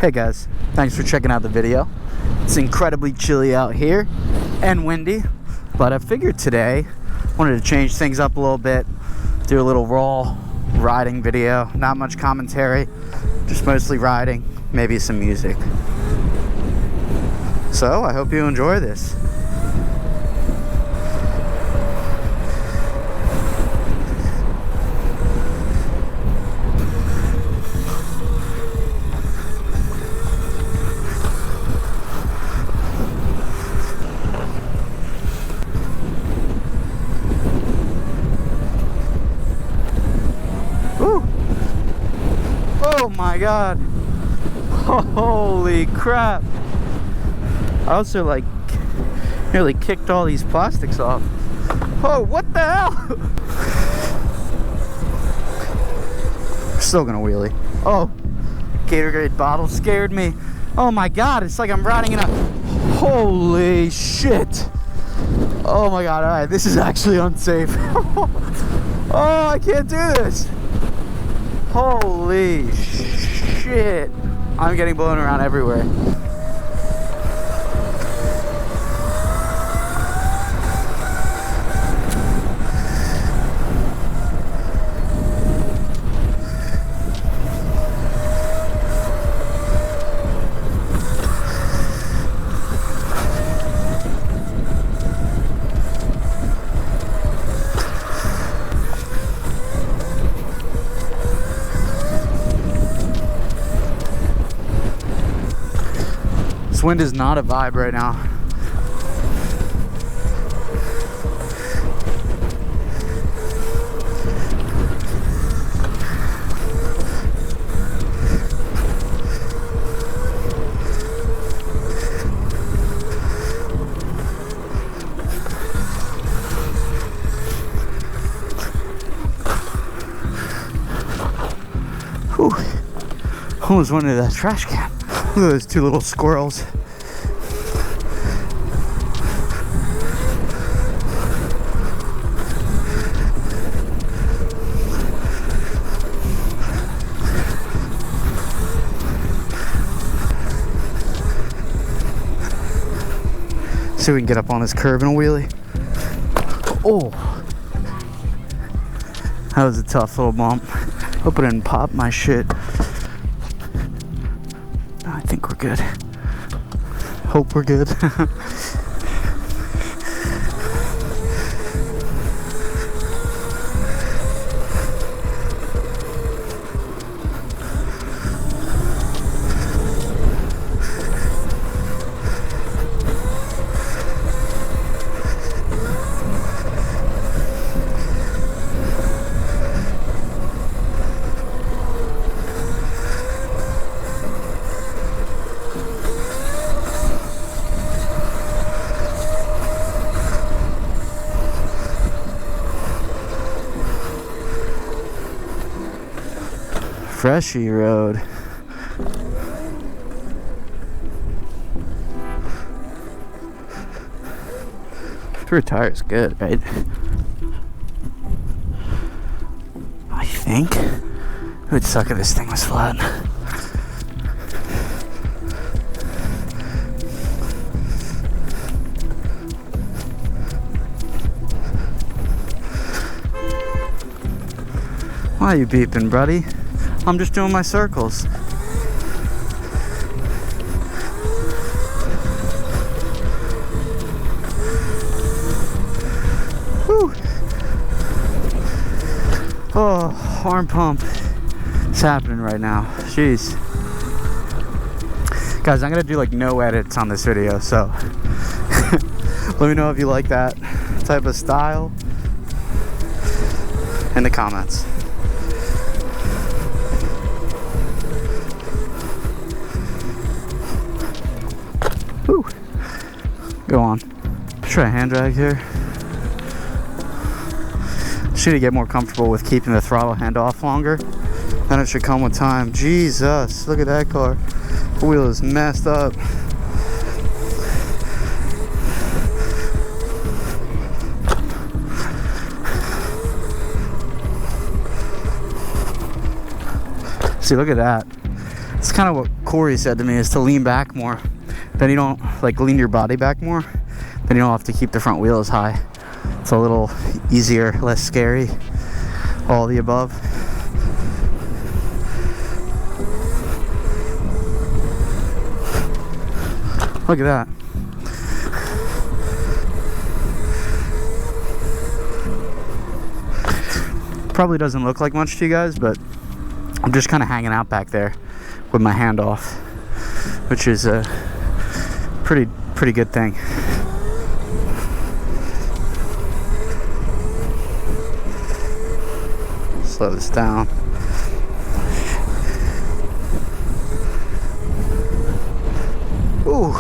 Hey guys, thanks for checking out the video. It's incredibly chilly out here and windy, but I figured today I wanted to change things up a little bit, do a little raw riding video. Not much commentary, just mostly riding, maybe some music. So I hope you enjoy this. Oh my god, holy crap. I also nearly kicked all these plastics off. Oh, what the hell? Still gonna wheelie. Oh, Gatorade bottle scared me. Oh my god, it's like I'm riding in a... Holy shit. Oh my god, alright, this is actually unsafe. Oh, I can't do this. Holy shit. I'm getting blown around everywhere. This wind is not a vibe right now. Whew. Almost went into that trash can. Look at those two little squirrels. See if we can get up on this curb and a wheelie. Oh, that was a tough little bump. Hope it didn't pop my shit. I think we're good. Hope we're good. Freshy road. Rear tire is good, right? I think it would suck if this thing was flat. Why are you beeping, buddy? I'm just doing my circles. Whew. Oh, arm pump. It's happening right now. Jeez. Guys, I'm gonna do like no edits on this video, so let me know if you like that type of style in the comments. Whew. Go on. Try a hand drag here. Just need to get more comfortable with keeping the throttle hand off longer. Then it should come with time. Jesus, look at that car. The wheel is messed up. See, look at that. It's kind of Corey said to me is to lean back more. Then you don't, like, lean your body back more. Then you don't have to keep the front wheel as high. It's a little easier, less scary. All the above. Look at that. Probably doesn't look like much to you guys, but I'm just kind of hanging out back there with my hand off, which is a pretty good thing. Slow this down. Ooh,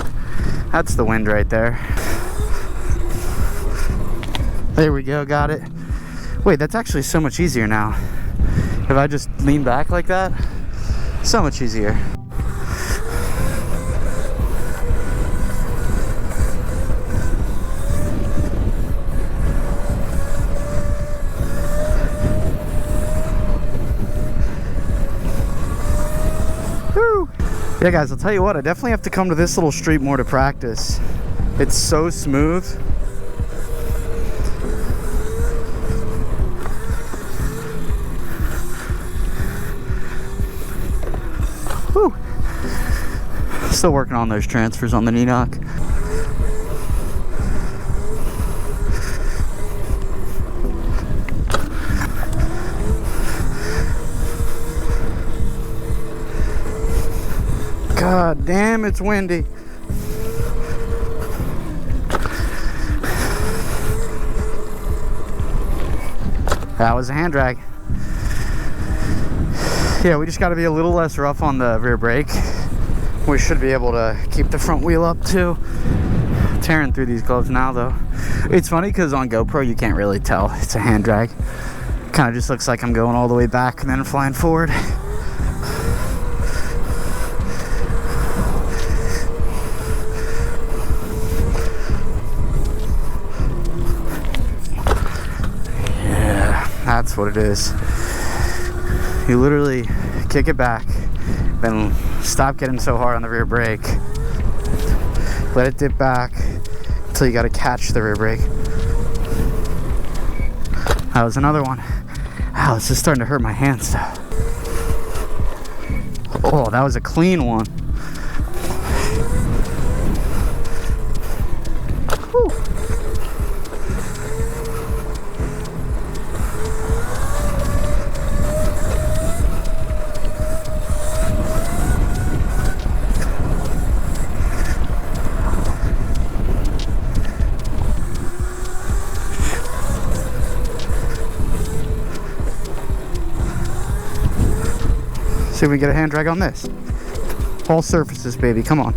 that's the wind right there. There we go, got it. Wait, that's actually so much easier now. If I just lean back like that, so much easier. Woo! Yeah, guys, I'll tell you what, I definitely have to come to this little street more to practice. It's so smooth. Whew. Still working on those transfers on the knee knock. God damn, it's windy. That was a hand drag. Yeah, we just got to be a little less rough on the rear brake. We should be able to keep the front wheel up too. Tearing through these gloves now though. It's funny because on GoPro you can't really tell it's a hand drag. Kind of just looks like I'm going all the way back and then flying forward. That's what it is. You literally kick it back, then stop getting so hard on the rear brake. Let it dip back until you got to catch the rear brake. That was another one. Ow, this is starting to hurt my hands now. Oh, that was a clean one. Whew. See if we can get a hand drag on this. All surfaces, baby, come on.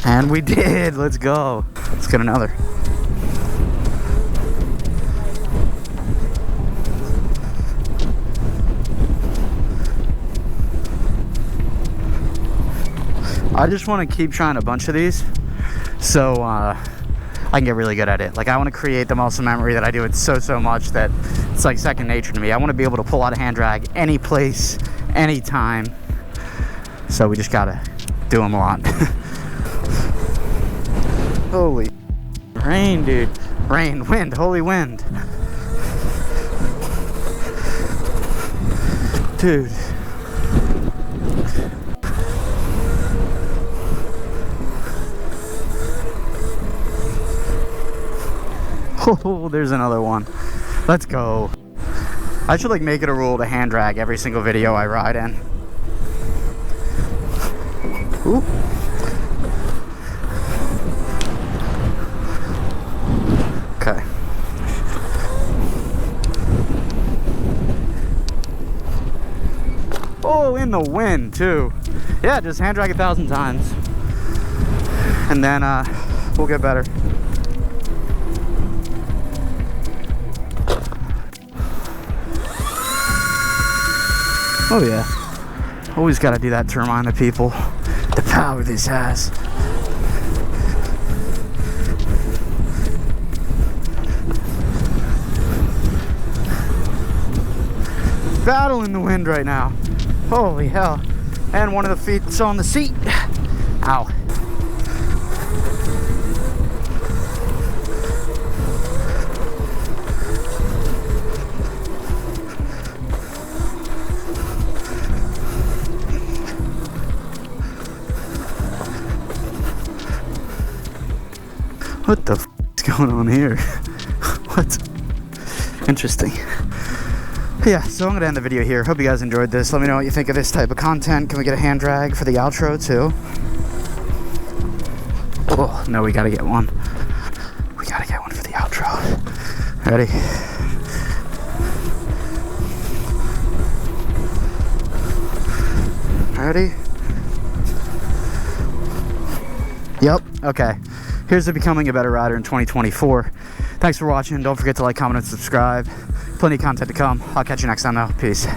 And we did, let's go. Let's get another. I just want to keep trying a bunch of these so I can get really good at it. Like, I want to create the muscle memory that I do it so much that it's like second nature to me. I want to be able to pull out a hand drag any place, anytime. So we just gotta do them a lot. Holy rain, dude. Rain, wind, holy wind. Dude. Oh, there's another one. Let's go. I should like make it a rule to hand drag every single video I ride in. Ooh. Okay. Oh, in the wind too. Yeah, just hand drag 1,000 times. And then we'll get better. Oh yeah, always got to do that to remind the people the power this has. Battle in the wind right now. Holy hell. And one of the feet's on the seat. Ow. What the f is going on here? What? Interesting. Yeah, so I'm gonna end the video here. Hope you guys enjoyed this. Let me know what you think of this type of content. Can we get a hand drag for the outro too? Oh, no, we gotta get one. We gotta get one for the outro. Ready? Ready? Yep, okay. Here's to becoming a better rider in 2024. Thanks for watching. Don't forget to like, comment, and subscribe. Plenty of content to come. I'll catch you next time though. Peace.